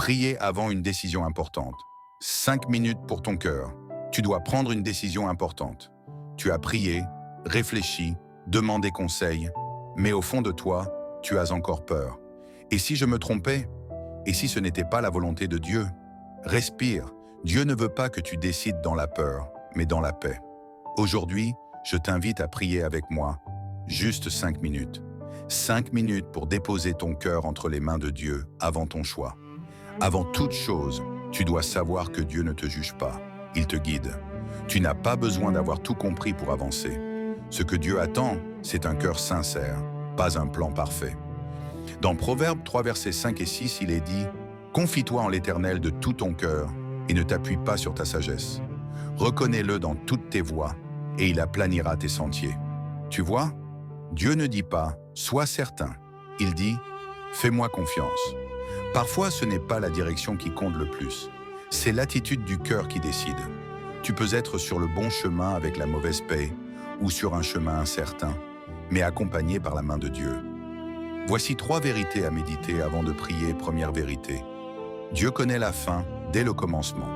Prier avant une décision importante. 5 minutes pour ton cœur. Tu dois prendre une décision importante. Tu as prié, réfléchi, demandé conseil, mais au fond de toi, tu as encore peur. Et si je me trompais? Et si ce n'était pas la volonté de Dieu? Respire. Dieu ne veut pas que tu décides dans la peur, mais dans la paix. Aujourd'hui, je t'invite à prier avec moi, juste 5 minutes. 5 minutes pour déposer ton cœur entre les mains de Dieu avant ton choix. Avant toute chose, tu dois savoir que Dieu ne te juge pas, il te guide. Tu n'as pas besoin d'avoir tout compris pour avancer. Ce que Dieu attend, c'est un cœur sincère, pas un plan parfait. Dans Proverbes 3, versets 5 et 6, il est dit « Confie-toi en l'Éternel de tout ton cœur et ne t'appuie pas sur ta sagesse. Reconnais-le dans toutes tes voies et il aplanira tes sentiers. » Tu vois, Dieu ne dit pas « Sois certain ». Il dit « Fais-moi confiance ». Parfois, ce n'est pas la direction qui compte le plus. C'est l'attitude du cœur qui décide. Tu peux être sur le bon chemin avec la mauvaise paix ou sur un chemin incertain, mais accompagné par la main de Dieu. Voici 3 vérités à méditer avant de prier. Première vérité. Dieu connaît la fin dès le commencement.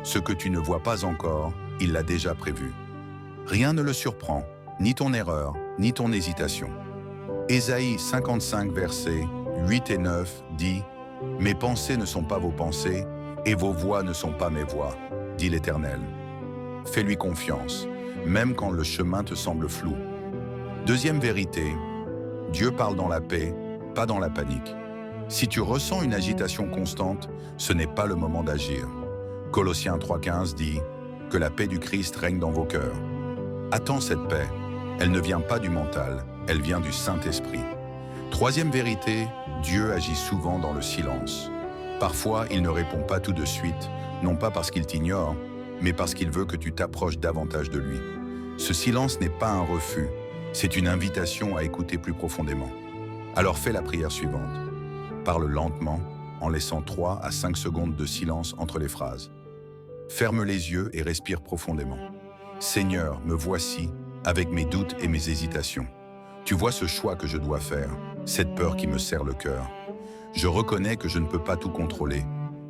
Ce que tu ne vois pas encore, il l'a déjà prévu. Rien ne le surprend, ni ton erreur, ni ton hésitation. Ésaïe 55, versets 8 et 9 dit « Mes pensées ne sont pas vos pensées, et vos voix ne sont pas mes voix, dit l'Éternel. » Fais-lui confiance, même quand le chemin te semble flou. Deuxième vérité, Dieu parle dans la paix, pas dans la panique. Si tu ressens une agitation constante, ce n'est pas le moment d'agir. Colossiens 3,15 dit « Que la paix du Christ règne dans vos cœurs. » Attends cette paix, elle ne vient pas du mental, elle vient du Saint-Esprit. Troisième vérité, Dieu agit souvent dans le silence. Parfois, il ne répond pas tout de suite, non pas parce qu'il t'ignore, mais parce qu'il veut que tu t'approches davantage de lui. Ce silence n'est pas un refus, c'est une invitation à écouter plus profondément. Alors fais la prière suivante. Parle lentement, en laissant 3 à 5 secondes de silence entre les phrases. Ferme les yeux et respire profondément. Seigneur, me voici, avec mes doutes et mes hésitations. Tu vois ce choix que je dois faire, cette peur qui me serre le cœur. Je reconnais que je ne peux pas tout contrôler,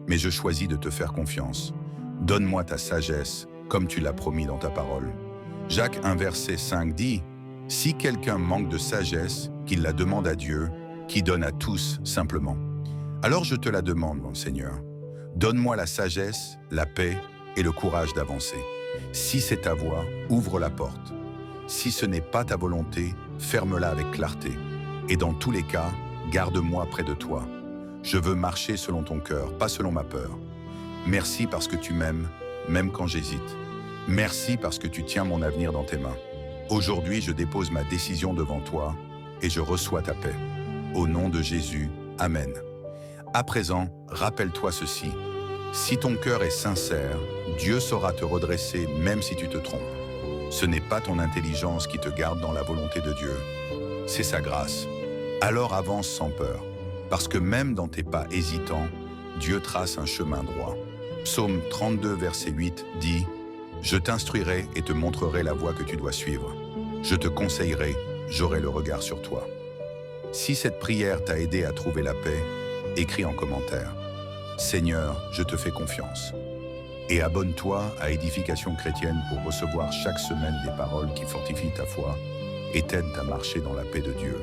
mais je choisis de te faire confiance. Donne-moi ta sagesse, comme tu l'as promis dans ta parole. Jacques 1, verset 5 dit « Si quelqu'un manque de sagesse, qu'il la demande à Dieu, qui donne à tous simplement. Alors je te la demande, mon Seigneur. Donne-moi la sagesse, la paix et le courage d'avancer. Si c'est ta voie, ouvre la porte. Si ce n'est pas ta volonté, ferme-la avec clarté. Et dans tous les cas, garde-moi près de toi. Je veux marcher selon ton cœur, pas selon ma peur. Merci parce que tu m'aimes, même quand j'hésite. Merci parce que tu tiens mon avenir dans tes mains. Aujourd'hui, je dépose ma décision devant toi et je reçois ta paix. Au nom de Jésus, Amen. À présent, rappelle-toi ceci. Si ton cœur est sincère, Dieu saura te redresser même si tu te trompes. Ce n'est pas ton intelligence qui te garde dans la volonté de Dieu, c'est sa grâce. Alors avance sans peur, parce que même dans tes pas hésitants, Dieu trace un chemin droit. Psaume 32, verset 8 dit « Je t'instruirai et te montrerai la voie que tu dois suivre. Je te conseillerai, j'aurai le regard sur toi. » Si cette prière t'a aidé à trouver la paix, écris en commentaire « Seigneur, je te fais confiance. » Et abonne-toi à Édification chrétienne pour recevoir chaque semaine des paroles qui fortifient ta foi et t'aident à marcher dans la paix de Dieu.